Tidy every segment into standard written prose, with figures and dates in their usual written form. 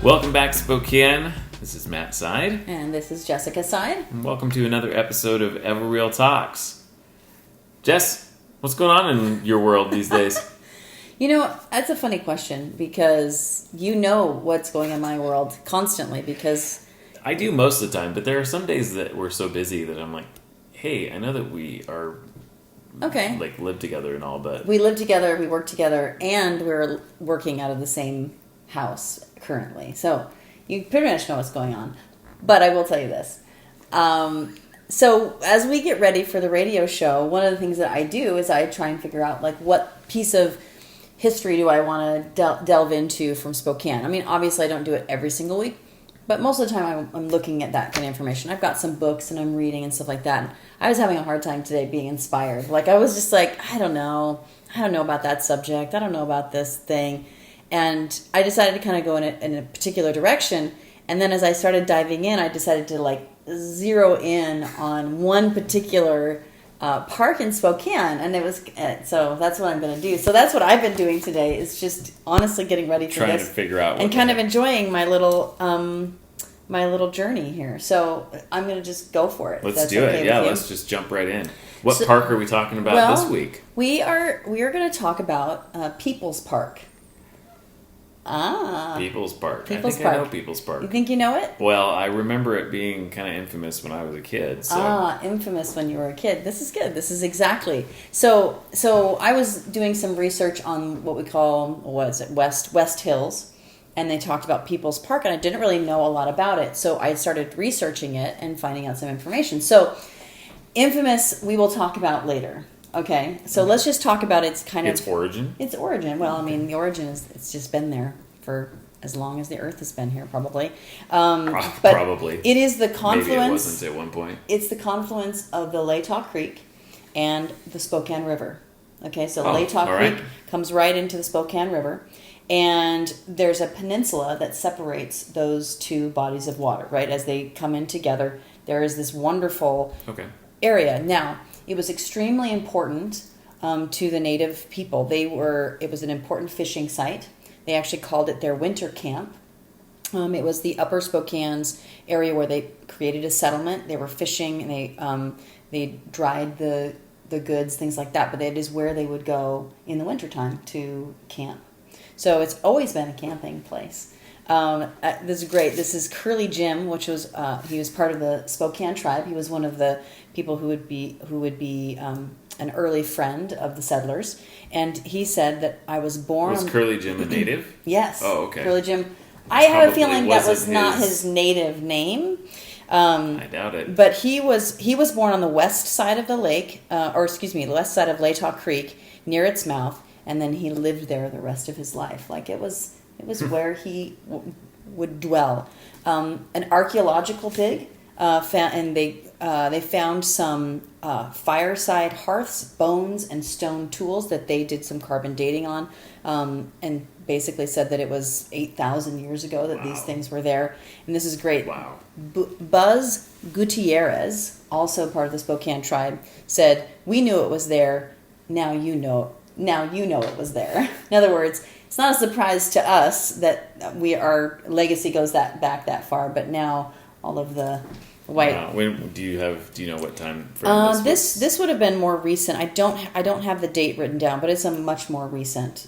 Welcome back, Spokane. This is Matt Side. And this is Jessica Side. And welcome to another episode of EvoReal Talks. Jess, what's going on in your world these days? You know, that's a funny question because you know what's going on in my world constantly because... I do most of the time, but there are some days that we're so busy that I'm like, hey, I know that we are... Okay. Like, live together and all, but... We live together, we work together, and we're working out of the same house currently. So you pretty much know what's going on. But I will tell you this. So as we get ready for the radio show, one of the things that I do is I try and figure out, like, what piece of history do I want to delve into from Spokane. I mean, obviously I don't do it every single week, but most of the time I'm looking at that kind of information. I've got some books and I'm reading and stuff like that. And I was having a hard time today being inspired. Like, I was just like, I don't know about that subject. I don't know about this thing. And I decided to kind of go in a particular direction. And then as I started diving in, I decided to, like, zero in on one particular park in Spokane. And it was, so that's what I'm going to do. So that's what I've been doing today, is just honestly getting ready for trying this. To figure out what and kind of enjoying my little journey here. So I'm going to just go for it. Let's do it. Yeah, let's just jump right in. What park are we talking about this week? We are going to talk about People's Park. People's Park. I know People's Park. You think you know it? Well, I remember it being kind of infamous when I was a kid. So. Infamous when you were a kid. This is good. This is exactly. So I was doing some research on what we call, West Hills, and they talked about People's Park, and I didn't really know a lot about it. So I started researching it and finding out some information. So infamous, we will talk about later. Okay, so let's just talk about its origin. Its origin. Well, I mean, the origin is it's just been there for as long as the Earth has been here, probably. But probably. It is the confluence. Maybe it wasn't at one point. It's the confluence of the Latah Creek and the Spokane River. Okay, so Latah Creek comes right into the Spokane River, and there's a peninsula that separates those two bodies of water. Right, as they come in together, there is this wonderful area. Now, it was extremely important to the native people. It was an important fishing site. They actually called it their winter camp. It was the Upper Spokane's area where they created a settlement. They were fishing, and they dried the goods, things like that. But it is where they would go in the wintertime to camp. So it's always been a camping place. This is great. This is Curly Jim, which was he was part of the Spokane tribe. He was one of the people who would be an early friend of the settlers, and he said that I was born. Was Curly Jim a native? Yes. Oh, okay. Curly Jim. I have a feeling that was not his native name. I doubt it. But he was born on the west side of the lake, the west side of Latah Creek, near its mouth, and then he lived there the rest of his life. Like it was where he would dwell. An archaeological dig they found some fireside hearths, bones, and stone tools that they did some carbon dating on, and basically said that it was 8,000 years ago that these things were there. And this is great. Wow. Buzz Gutierrez, also part of the Spokane tribe, said, "We knew it was there. Now you know it was there." In other words, it's not a surprise to us that our legacy goes back that far, but now all of the white. Wow. Do you know what time frame this would have been more recent. I don't have the date written down, but it's a much more recent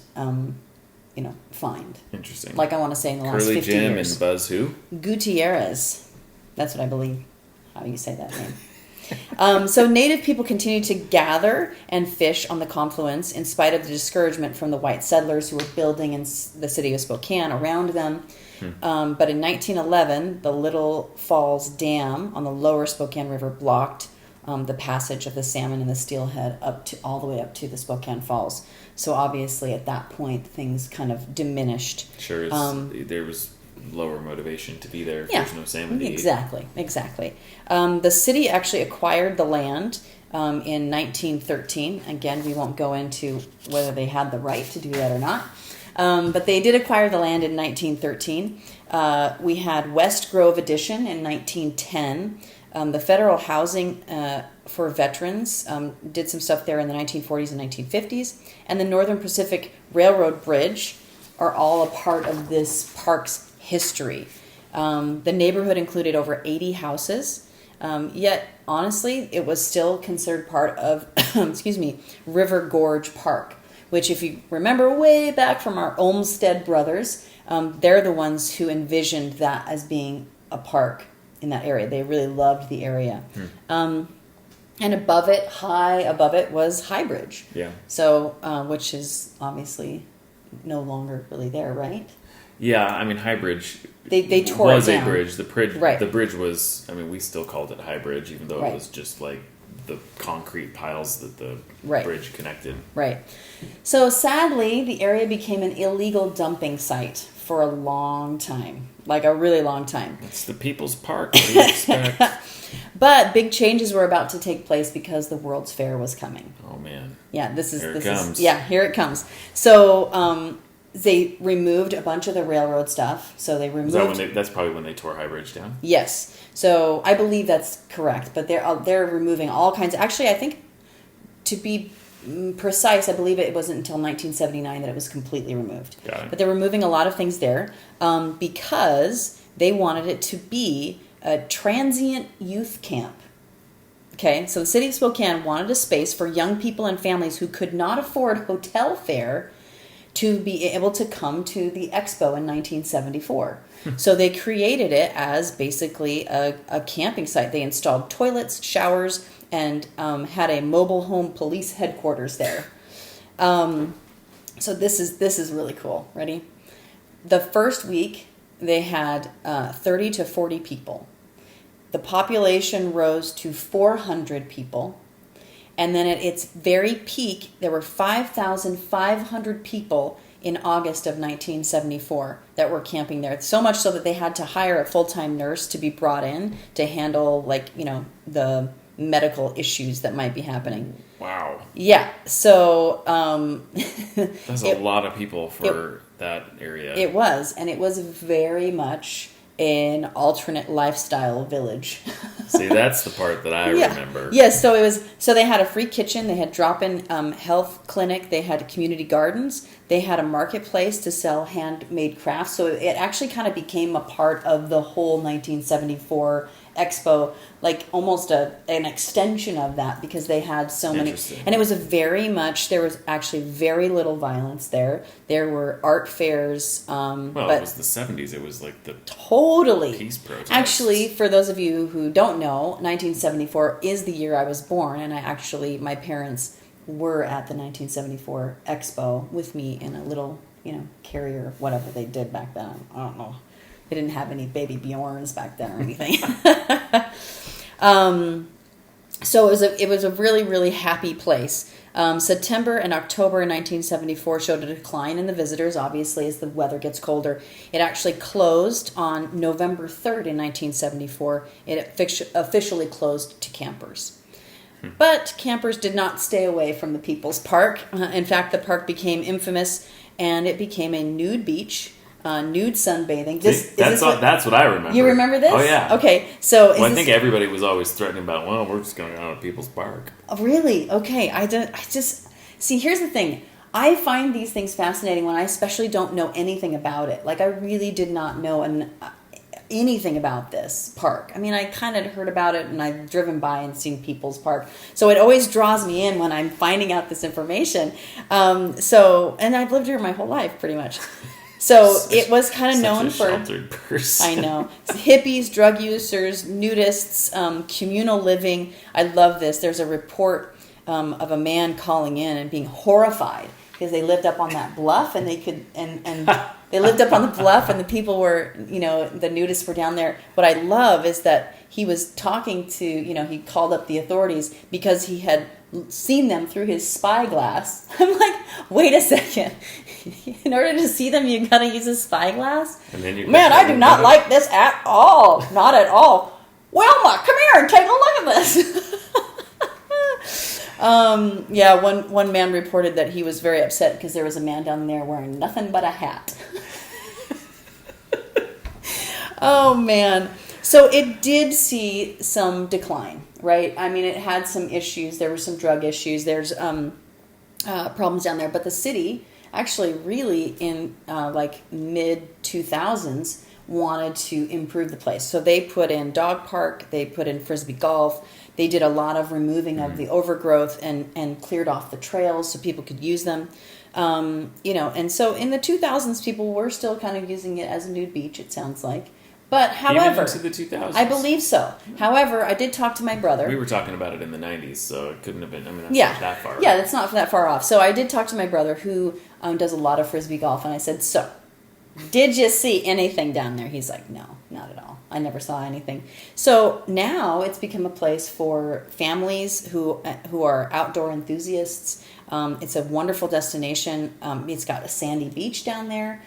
find. Interesting. Like, I want to say in the last 50 years. Curly Jim and Buzz who? Gutierrez. That's what I believe how you say that name. So native people continued to gather and fish on the confluence in spite of the discouragement from the white settlers who were building in the city of Spokane around them. But in 1911, the Little Falls Dam on the lower Spokane River blocked the passage of the salmon and the steelhead all the way up to the Spokane Falls. So obviously at that point, things kind of diminished. Sure, there was lower motivation to be there if there's no salmon to eat. Exactly. The city actually acquired the land in 1913. Again, we won't go into whether they had the right to do that or not. But they did acquire the land in 1913. We had West Grove Addition in 1910. The federal housing for veterans did some stuff there in the 1940s and 1950s. And the Northern Pacific Railroad Bridge are all a part of this park's history. The neighborhood included over 80 houses, yet honestly, it was still considered part of, River Gorge Park, which, if you remember way back from our Olmsted brothers, they're the ones who envisioned that as being a park in that area. They really loved the area. And above it, high above it, was Highbridge. Yeah. So, which is obviously no longer really there, right? Yeah, I mean, Highbridge they tore was it down. a bridge. Right. The bridge was, I mean, we still called it Highbridge, even though Right. it was just like the concrete piles that the Right. bridge connected. Right. So sadly, the area became an illegal dumping site for a long time, like a really long time. It's the People's Park. What do you expect? But big changes were about to take place because the World's Fair was coming. Oh man. Yeah, Here it comes. here it comes. So they removed a bunch of the railroad stuff. So they removed. That's probably when they tore Highbridge down. Yes. So I believe that's correct. But they're removing all kinds. Actually, I think, to be precise, I believe it wasn't until 1979 that it was completely removed. Got it. But they're removing a lot of things there because they wanted it to be a transient youth camp. Okay, so the city of Spokane wanted a space for young people and families who could not afford hotel fare to be able to come to the Expo in 1974. So they created it as basically a camping site. They installed toilets, showers, and had a mobile home police headquarters there. So this is really cool. Ready? The first week, they had 30 to 40 people. The population rose to 400 people. And then at its very peak, there were 5,500 people in August of 1974 that were camping there. So much so that they had to hire a full-time nurse to be brought in to handle, the medical issues that might be happening. Wow. Yeah. So That's a lot of people for that area. it was, and it was very much an alternate lifestyle village. See, that's the part that I remember. Yes, so they had a free kitchen, they had drop-in health clinic, they had community gardens, they had a marketplace to sell handmade crafts. So it actually kind of became a part of the whole 1974 Expo, like almost an extension of that, because they had so many. And it was there was actually very little violence there. There were art fairs. But it was the 70s. It was like the totally peace protests. Actually, for those of you who don't know, 1974 is the year I was born, and my parents were at the 1974 Expo with me in a little, carrier, whatever they did back then. I don't know. They didn't have any baby Bjorns back then or anything. So it was a really, really happy place. September and October 1974 showed a decline in the visitors, obviously, as the weather gets colder. It actually closed on November 3rd in 1974. It officially closed to campers. But campers did not stay away from the People's Park. In fact, the park became infamous, and it became a nude beach. Nude sunbathing. That's what I remember. You remember this? Oh, yeah. Okay, so... I think everybody was always threatening about, we're just going out to People's Park. Oh, really? Okay, See, here's the thing. I find these things fascinating when I especially don't know anything about it. Like, I really did not know anything about this park. I mean, I kind of heard about it, and I've driven by and seen People's Park. So it always draws me in when I'm finding out this information. And I've lived here my whole life, pretty much. So it was kind of known for sheltered person. I know, hippies, drug users, nudists, communal living. I love this. There's a report of a man calling in and being horrified because they lived up on that bluff and they could they lived up on the bluff and the people were, the nudists were down there. What I love is that he was talking to, he called up the authorities because he had seen them through his spyglass. I'm like, wait a second. In order to see them, you gotta use a spyglass? Man, I do not like this at all. Not at all. Wilma, come here and take a look at this. One man reported that he was very upset because there was a man down there wearing nothing but a hat. Oh, man. So it did see some decline, right? I mean, it had some issues. There were some drug issues. There's problems down there. But the city actually really in mid-2000s wanted to improve the place. So they put in dog park, they put in frisbee golf, they did a lot of removing of the overgrowth and cleared off the trails so people could use them. And so in the 2000s, people were still kind of using it as a nude beach, it sounds like. But however, even into the 2000s. I believe so. However, I did talk to my brother. We were talking about it in the 90s, so it couldn't have been. I mean, that's not that far. Yeah, that's not that far off. So I did talk to my brother who does a lot of frisbee golf, and I said, "So, did you see anything down there?" He's like, "No, not at all. I never saw anything." So now it's become a place for families who are outdoor enthusiasts. It's a wonderful destination. It's got a sandy beach down there.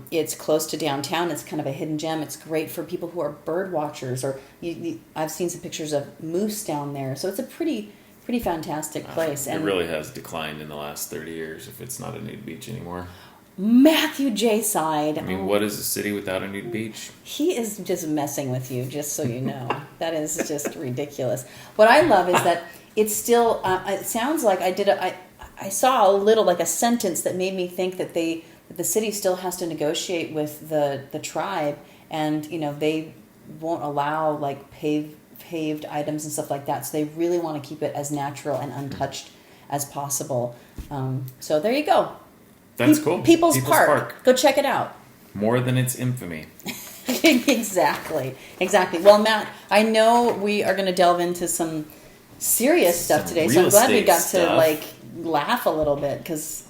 It's close to downtown. It's kind of a hidden gem. It's great for people who are bird watchers, or I've seen some pictures of moose down there. So it's a pretty fantastic place. It really has declined in the last 30 years if it's not a nude beach anymore. Matthew J. sighed. I mean, what is a city without a nude beach? He is just messing with you, just so you know. That is just ridiculous. What I love is that it's still, it sounds like I saw a little, like a sentence that made me think that the city still has to negotiate with the tribe, and, they won't allow, like, paved items and stuff like that. So they really want to keep it as natural and untouched as possible. So there you go. That's cool. People's Park. Go check it out. More than its infamy. Exactly. Well, Matt, I know we are going to delve into some serious stuff today, so I'm glad we got to laugh a little bit, because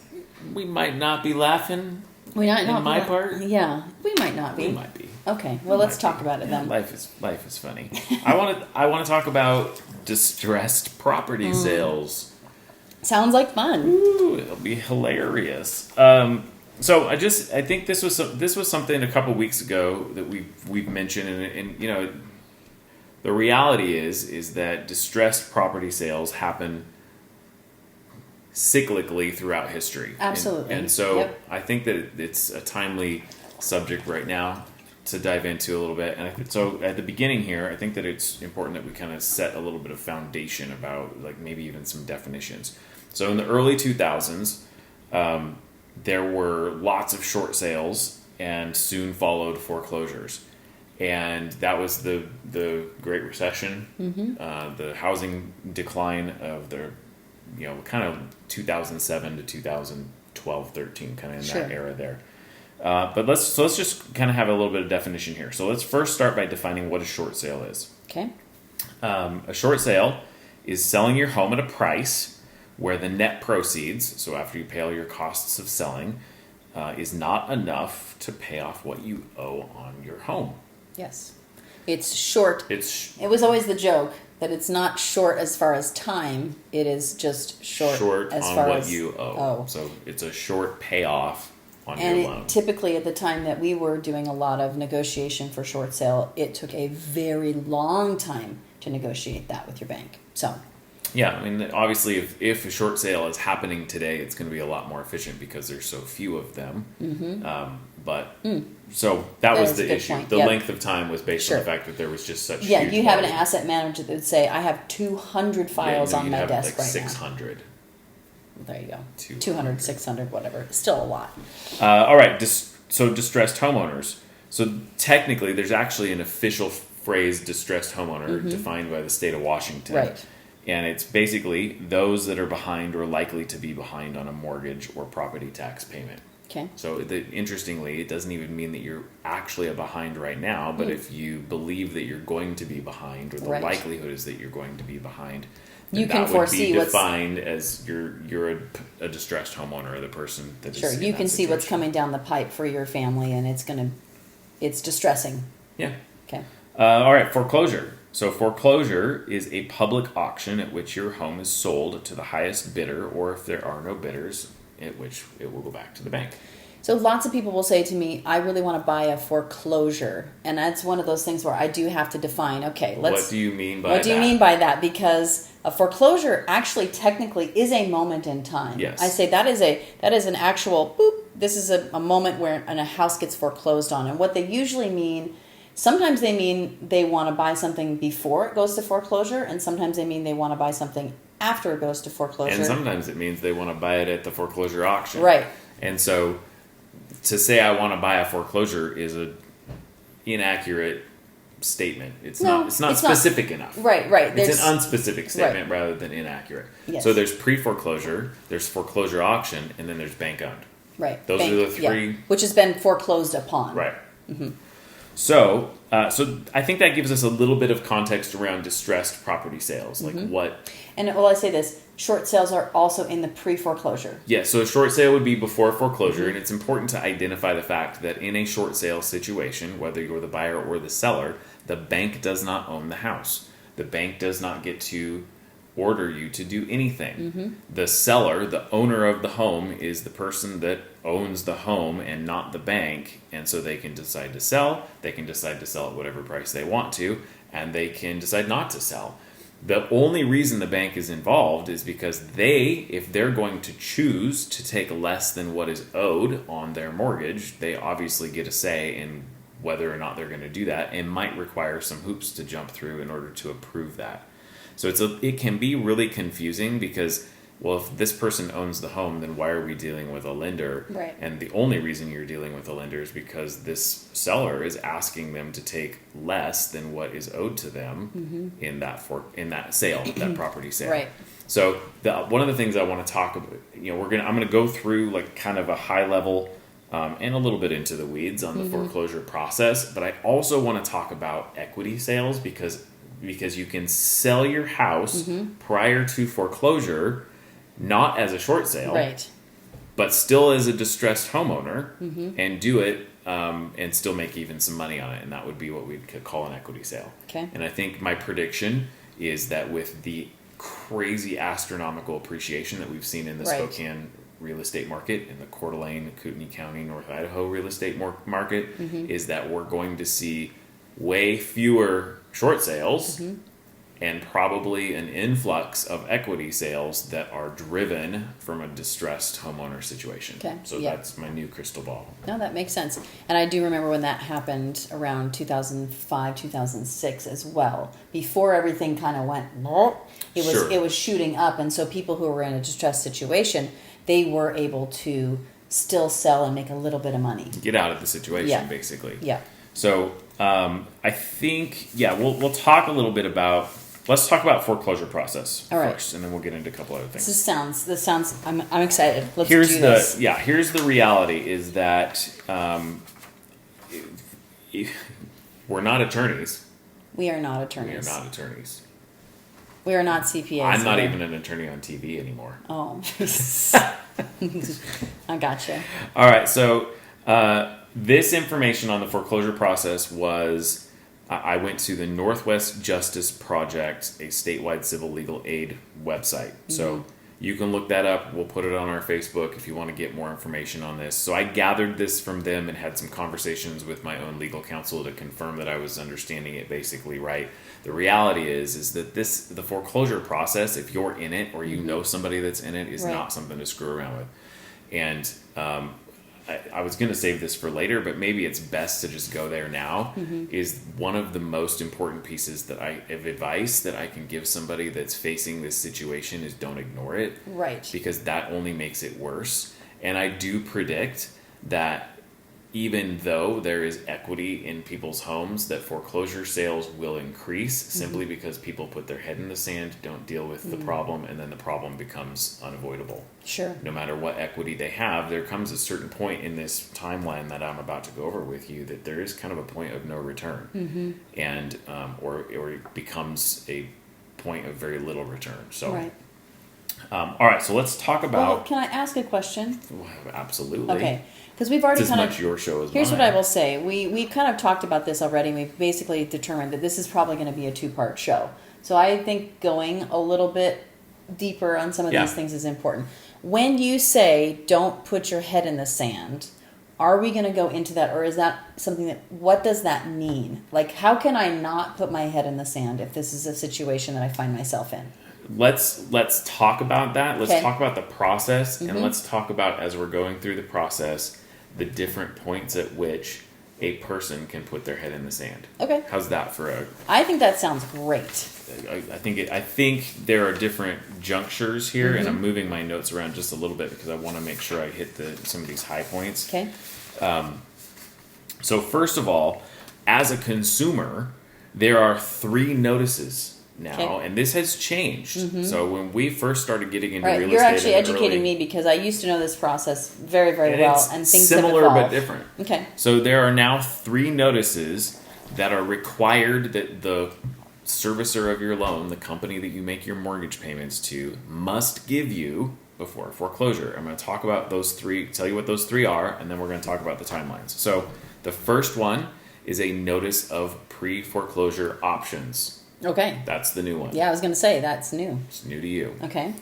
we might not be laughing. We might not. In my part. Yeah, we might not be. We might be. Okay. Well, let's talk about it then. Life is funny. I want to talk about distressed property sales. Sounds like fun. Ooh, it'll be hilarious. So I think this was something a couple weeks ago that we've mentioned, and the reality is that distressed property sales happen cyclically throughout history. Absolutely. And so I think that it's a timely subject right now to dive into a little bit. And so at the beginning here, I think that it's important that we kind of set a little bit of foundation about, like, maybe even some definitions. So in the early 2000s, there were lots of short sales, and soon followed foreclosures. And that was the Great Recession, the housing decline of the, kind of 2007 to 2012, 13, kind of in that era there. But let's just kind of have a little bit of definition here. So let's first start by defining what a short sale is. Okay. A short sale is selling your home at a price where the net proceeds, so after you pay all your costs of selling, is not enough to pay off what you owe on your home. Yes. It's short. It was always the joke that it's not short as far as time. It is just short as on far what as you owe. So it's a short payoff on your loan. Typically, at the time that we were doing a lot of negotiation for short sale, it took a very long time to negotiate that with your bank. So. Yeah, I mean, obviously, if a short sale is happening today, it's going to be a lot more efficient because there's so few of them. So that was the issue. Point. The length of time was based on the fact that there was just such. Yeah, huge you have an volume. asset manager that would say, "I have 200 files on my desk right 600. now." There you go. 200, 600, whatever. Still a lot. All right. So distressed homeowners. So technically, there's actually an official phrase, distressed homeowner, defined by the state of Washington. Right. And it's basically those that are behind or likely to be behind on a mortgage or property tax payment. Okay. So interestingly, it doesn't even mean that you're actually behind right now, but if you believe that you're going to be behind, or the likelihood is that you're going to be behind, then you can foresee what's defined as you're a distressed homeowner, or the person that is in you that can see what's situation. coming down the pipe for your family, and it's distressing. Yeah. Okay. All right. Foreclosure. So foreclosure is a public auction at which your home is sold to the highest bidder, or if there are no bidders, at which it will go back to the bank. So lots of people will say to me, I really want to buy a foreclosure. And that's one of those things where I do have to define, what do you mean by that? What do you mean by that? Because a foreclosure actually technically is a moment in time. Yes. I say that is an actual boop. This is a moment where a house gets foreclosed on. And what they usually mean, sometimes they mean they want to buy something before it goes to foreclosure, and sometimes they mean they want to buy something after it goes to foreclosure. And sometimes it means they want to buy it at the foreclosure auction. Right. And so to say I want to buy a foreclosure is inaccurate statement. It's No, not specific enough. Right. It's an unspecific statement rather than inaccurate. Yes. So there's pre-foreclosure, there's foreclosure auction, and then there's bank owned. Right. Those are the three. Which has been foreclosed upon. Right. Mm-hmm. So I think that gives us a little bit of context around distressed property sales, like what. And I say this: short sales are also in the pre-foreclosure. Yeah. So a short sale would be before foreclosure, and it's important to identify the fact that in a short sale situation, whether you're the buyer or the seller, the bank does not own the house. The bank does not get to order you to do anything. The seller, the owner of the home, is the person that owns the home and not the bank, and so they can decide to sell. They can decide to sell at whatever price they want to, and they can decide not to sell. The only reason the bank is involved is because if they're going to choose to take less than what is owed on their mortgage, they obviously get a say in whether or not they're going to do that, and might require some hoops to jump through in order to approve that. So it can be really confusing because, well, if this person owns the home, then why are we dealing with a lender? Right. And the only reason you're dealing with a lender is because this seller is asking them to take less than what is owed to them in that sale, that property sale. Right. So one of the things I want to talk about, I'm going to go through like kind of a high level and a little bit into the weeds on the foreclosure process, but I also want to talk about equity sales because you can sell your house prior to foreclosure, not as a short sale, Right. but still as a distressed homeowner, and do it and still make even some money on it, and that would be what we could call an equity sale. Okay. And I think my prediction is that with the crazy astronomical appreciation that we've seen in the Right. Spokane real estate market, in the Coeur d'Alene, Kootenai County, North Idaho real estate market, is that we're going to see way fewer short sales and probably an influx of equity sales that are driven from a distressed homeowner situation. Okay, So yeah. that's my new crystal ball. No, that makes sense. And I do remember when that happened around 2005, 2006 as well. Before everything kind of went, it was shooting up. And so people who were in a distressed situation, they were able to still sell and make a little bit of money. Get out of the situation, Yeah. basically. Yeah. So I think, we'll talk a little bit about, let's talk about foreclosure process All right. first, and then we'll get into a couple other things. This sounds, I'm excited. Let's Here's do this. Here's the reality is that we're not attorneys. We are not We are attorneys. not attorneys. We are not CPAs. I'm not either. even an attorney on TV anymore. Oh. I gotcha. All right, so this information on the foreclosure process was, I went to the Northwest Justice Project, a statewide civil legal aid website. So you can look that up. We'll put it on our Facebook if you want to get more information on this. So I gathered this from them and had some conversations with my own legal counsel to confirm that I was understanding it basically right. The reality is that the foreclosure process, if you're in it or you know somebody that's in it, is Right. not something to screw around with. And I was going to save this for later, but maybe it's best to just go there now. Is one of the most important pieces of advice that I can give somebody that's facing this situation is don't ignore it. Right. Because that only makes it worse. And I do predict that even though there is equity in people's homes, that foreclosure sales will increase simply because people put their head in the sand, don't deal with the problem, and then the problem becomes unavoidable. Sure. No matter what equity they have, there comes a certain point in this timeline that I'm about to go over with you that there is kind of a point of no return, and or it becomes a point of very little return. So, Right. All right. So let's talk Well, about. can I ask a question? Absolutely. Okay. Because we've already It's as kind much of. your show as Here's mine. what I will say. We kind of talked about this already. We've basically determined that this is probably going to be a 2-part show. So I think going a little bit deeper on some of Yeah. these things is important. When you say don't put your head in the sand, are we going to go into that, or is that something that? What does that mean? Like, how can I not put my head in the sand if this is a situation that I find myself in? Let's talk about that. Let's Okay. talk about the process, and let's talk about, as we're going through the process, the different points at which a person can put their head in the sand. Okay. How's that for a? I think that sounds great. I think there are different junctures here, and I'm moving my notes around just a little bit because I want to make sure I hit some of these high points. Okay. So first of all, as a consumer, there are 3 notices now, and this has changed. So when we first started getting into real estate, you're actually educating me because I used to know this process very, very well, and things similar have evolved. but different. Okay. So there are now 3 notices that are required that the servicer of your loan, the company that you make your mortgage payments to, must give you before foreclosure. I'm going to talk about those 3, tell you what those 3 are, and then we're going to talk about the timelines. So the first one is a notice of pre-foreclosure options. Okay. That's the new one. Yeah, I was going to say that's new. It's new to you. Okay.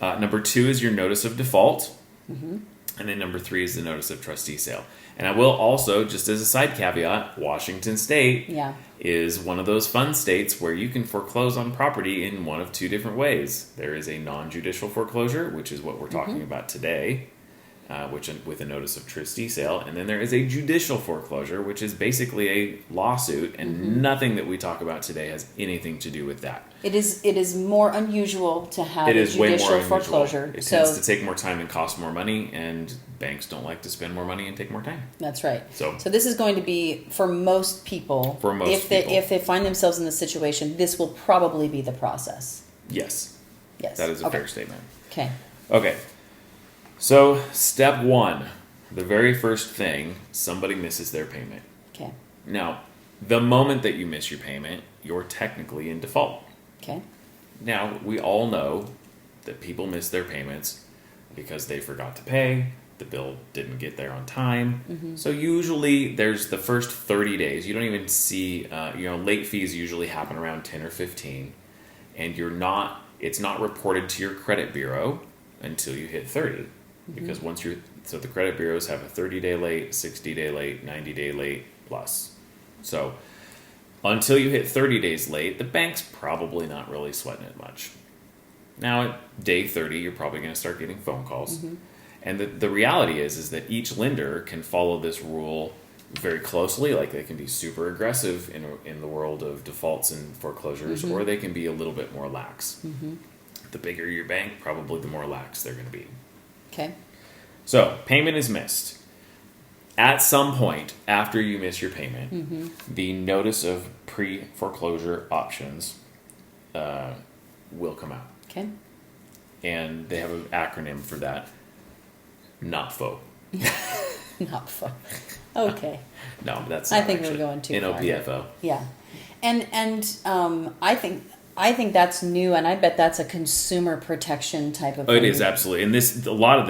Number 2 is your notice of default. And then number 3 is the notice of trustee sale. And I will also, just as a side caveat, Washington State is one of those fun states where you can foreclose on property in one of 2 different ways. There is a non-judicial foreclosure, which is what we're talking about today, which with a notice of trustee sale. And then there is a judicial foreclosure, which is basically a lawsuit, and nothing that we talk about today has anything to do with that. It is more unusual to have It a is way more judicial unusual. foreclosure. It tends to take more time and cost more money, and banks don't like to spend more money and take more time. That's right. So this is going to be, for most people, if they find themselves in this situation, this will probably be the process. Yes. Yes. That is a fair statement. Okay. Okay. So step 1, the very first thing, somebody misses their payment. Okay. Now, the moment that you miss your payment, you're technically in default. Okay. Now, we all know that people miss their payments because they forgot to pay, the bill didn't get there on time. So usually there's the first 30 days. You don't even see, late fees usually happen around 10 or 15, and it's not reported to your credit bureau until you hit 30. Because so the credit bureaus have a 30-day late, 60-day late, 90-day late plus. So until you hit 30 days late, the bank's probably not really sweating it much. Now at day 30, you're probably going to start getting phone calls. And the reality is that each lender can follow this rule very closely. Like, they can be super aggressive in the world of defaults and foreclosures, or they can be a little bit more lax. The bigger your bank, probably the more lax they're going to be. Okay. So, payment is missed. At some point after you miss your payment, the notice of pre-foreclosure options will come out. Okay. And they have an acronym for that. NOPFO. Not fun. Okay. No, that's I not think actually. we're going too far. NOPFO. Yeah. And I think that's new, and I bet that's a consumer protection type of thing. It is, absolutely. And a lot of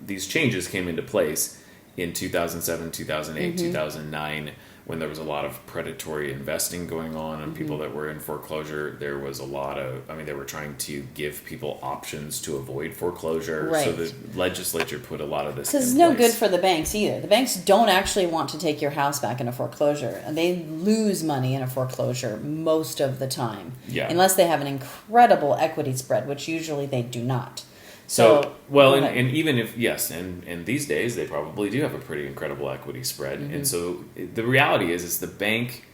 these changes came into place in 2007, 2008, 2009, when there was a lot of predatory investing going on, and people that were in foreclosure. There was a lot of, they were trying to give people options to avoid foreclosure. Right. So the legislature put a lot of this in place. Because it's no good for the banks either. The banks don't actually want to take your house back in a foreclosure. And they lose money in a foreclosure most of the time. Yeah. Unless they have an incredible equity spread, which usually they do not. So and even if, yes, and these days they probably do have a pretty incredible equity spread. And so the reality is the bank,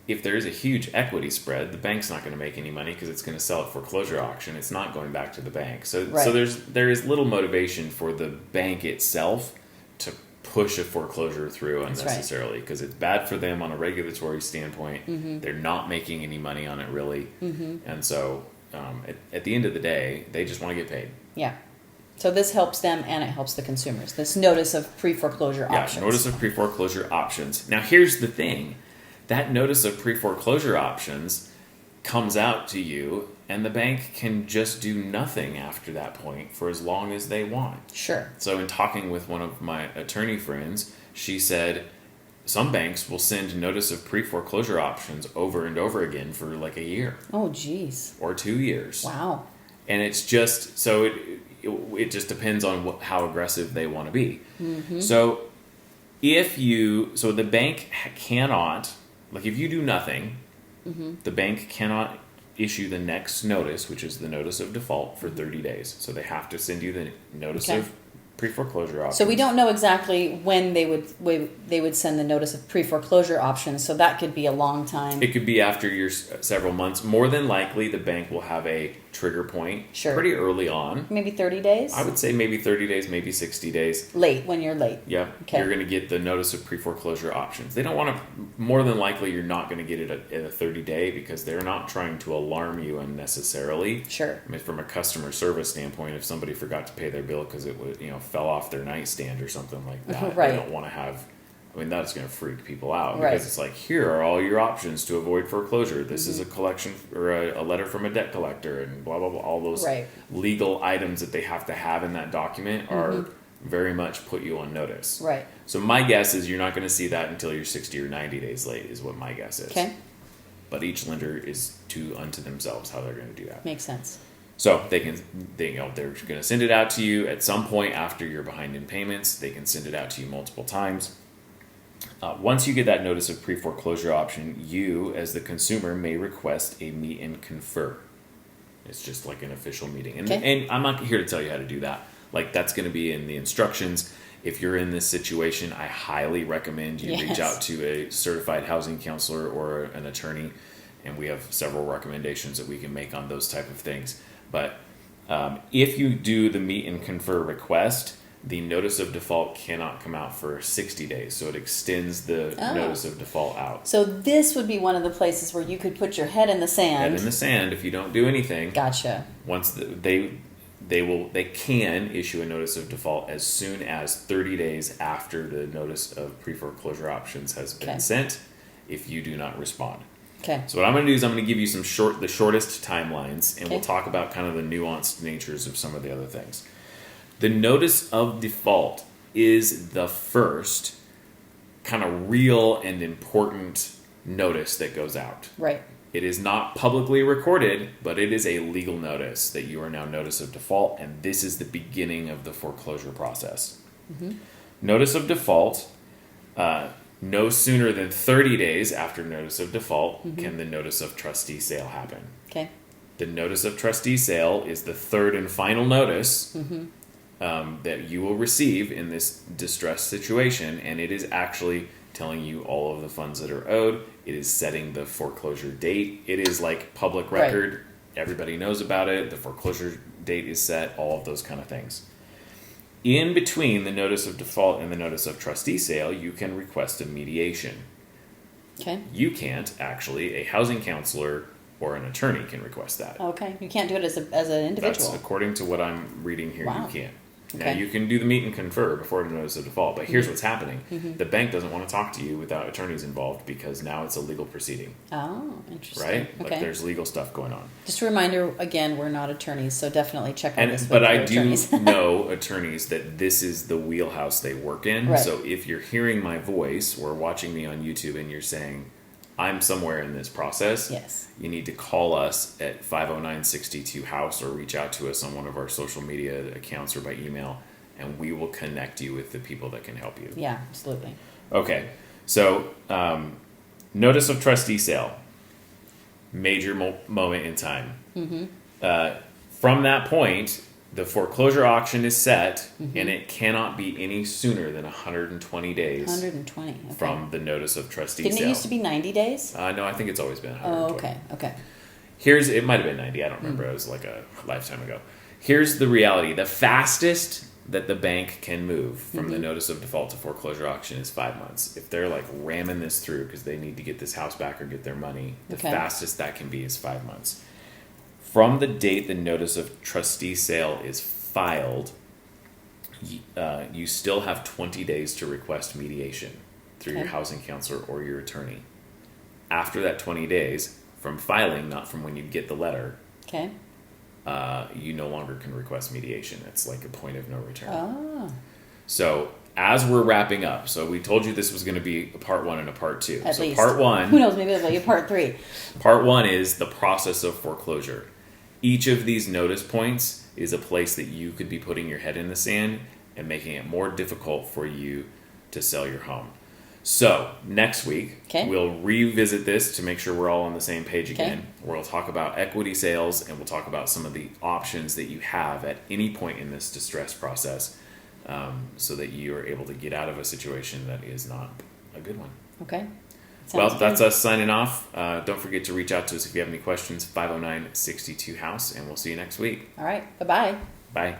if there is a huge equity spread, the bank's not going to make any money because it's going to sell at foreclosure auction. It's not going back to the bank. So there is little motivation for the bank itself to push a foreclosure through unnecessarily, because it's bad for them on a regulatory standpoint. They're not making any money on it really. And so at the end of the day, they just want to get paid. Yeah. So this helps them, and it helps the consumers. This notice of pre-foreclosure options. Yeah, notice of pre-foreclosure options. Now, here's the thing. That notice of pre-foreclosure options comes out to you, and the bank can just do nothing after that point for as long as they want. Sure. So in talking with one of my attorney friends, she said some banks will send notice of pre-foreclosure options over and over again for like a year. Oh, geez. Or 2 years. Wow. And it's just, so it just depends on how aggressive they want to be. So so the bank cannot, like if you do nothing, the bank cannot issue the next notice, which is the notice of default, for 30 days. So they have to send you the notice of pre-foreclosure options. So we don't know exactly when they would send the notice of pre-foreclosure options, so that could be a long time. It could be after your several months. More than likely, the bank will have a trigger point Sure. pretty early on. Maybe 30 days? I would say maybe 30 days, maybe 60 days. Late, when you're late. Yeah. Okay. You're going to get the notice of pre-foreclosure options. They don't want to, more than likely, you're not going to get it in a 30-day because they're not trying to alarm you unnecessarily. Sure. I mean, from a customer service standpoint, if somebody forgot to pay their bill because it was, fell off their nightstand or something like that, Right. they don't want to have. I mean, that's going to freak people out Right. because it's like, here are all your options to avoid foreclosure. This is a collection or a letter from a debt collector and blah, blah, blah. All those Right. legal items that they have to have in that document are very much put you on notice. Right. So my guess is you're not going to see that until you're 60 or 90 days late is what my guess is. Okay. But each lender is unto themselves how they're going to do that. Makes sense. So they're going to send it out to you at some point after you're behind in payments. They can send it out to you multiple times. Once you get that notice of pre-foreclosure option, you, as the consumer, may request a meet and confer. It's just like an official meeting. And I'm not here to tell you how to do that. Like, that's going to be in the instructions. If you're in this situation, I highly recommend you reach out to a certified housing counselor or an attorney. And we have several recommendations that we can make on those type of things. But if you do the meet and confer request, the notice of default cannot come out for 60 days. So it extends the notice of default out. So this would be one of the places where you could put your head in the sand. Head in the sand if you don't do anything. Gotcha. Once they can issue a notice of default as soon as 30 days after the notice of pre-foreclosure options has been sent if you do not respond. Okay. So what I'm going to do is I'm going to give you the shortest timelines, and we'll talk about kind of the nuanced natures of some of the other things. The notice of default is the first kind of real and important notice that goes out. Right. It is not publicly recorded, but it is a legal notice that you are now notice of default, and this is the beginning of the foreclosure process. Notice of default, no sooner than 30 days after notice of default can the notice of trustee sale happen. Okay. The notice of trustee sale is the third and final notice that you will receive in this distressed situation, and it is actually telling you all of the funds that are owed. It is setting the foreclosure date. It is like public record. Right. Everybody knows about it. The foreclosure date is set, all of those kind of things. In between the notice of default and the notice of trustee sale, you can request a mediation. Okay. You can't, actually. A housing counselor or an attorney can request that. Okay. You can't do it as an individual. That's according to what I'm reading here. Wow. You can't. Okay. Now, you can do the meet and confer before the notice of default, but here's what's happening. The bank doesn't want to talk to you without attorneys involved because now it's a legal proceeding. Oh, interesting. Right? Okay. Like there's legal stuff going on. Just a reminder, again, we're not attorneys, so definitely check on this with But your I attorneys. do know attorneys that this is the wheelhouse they work in. Right. So if you're hearing my voice or watching me on YouTube and you're saying, I'm somewhere in this process, yes, you need to call us at 509-62-HOUSE or reach out to us on one of our social media accounts or by email, and we will connect you with the people that can help you. Yeah, absolutely. Okay, so notice of trustee sale, major moment in time. From that point, the foreclosure auction is set, and it cannot be any sooner than 120 days 120, okay. from the notice of trustee Didn't sale. it used to be 90 days? No, I think it's always been 120. Oh, okay. It might have been 90. I don't remember. It was like a lifetime ago. Here's the reality. The fastest that the bank can move from the notice of default to foreclosure auction is 5 months. If they're like ramming this through because they need to get this house back or get their money, the fastest that can be is 5 months. From the date the notice of trustee sale is filed, you still have 20 days to request mediation through your housing counselor or your attorney. After that 20 days, from filing, not from when you get the letter, you no longer can request mediation. It's like a point of no return. Oh. So as we're wrapping up, so we told you this was going to be a part 1 and a part 2. At least. Part 1. Who knows? Maybe it'll be a part 3. Part 1 is the process of foreclosure. Each of these notice points is a place that you could be putting your head in the sand and making it more difficult for you to sell your home. So next week, we'll revisit this to make sure we're all on the same page again. We'll talk about equity sales, and we'll talk about some of the options that you have at any point in this distress process, so that you are able to get out of a situation that is not a good one. Okay. Well, that's us signing off. Don't forget to reach out to us if you have any questions, 509-62-HOUSE, and we'll see you next week. All right. Bye-bye. Bye.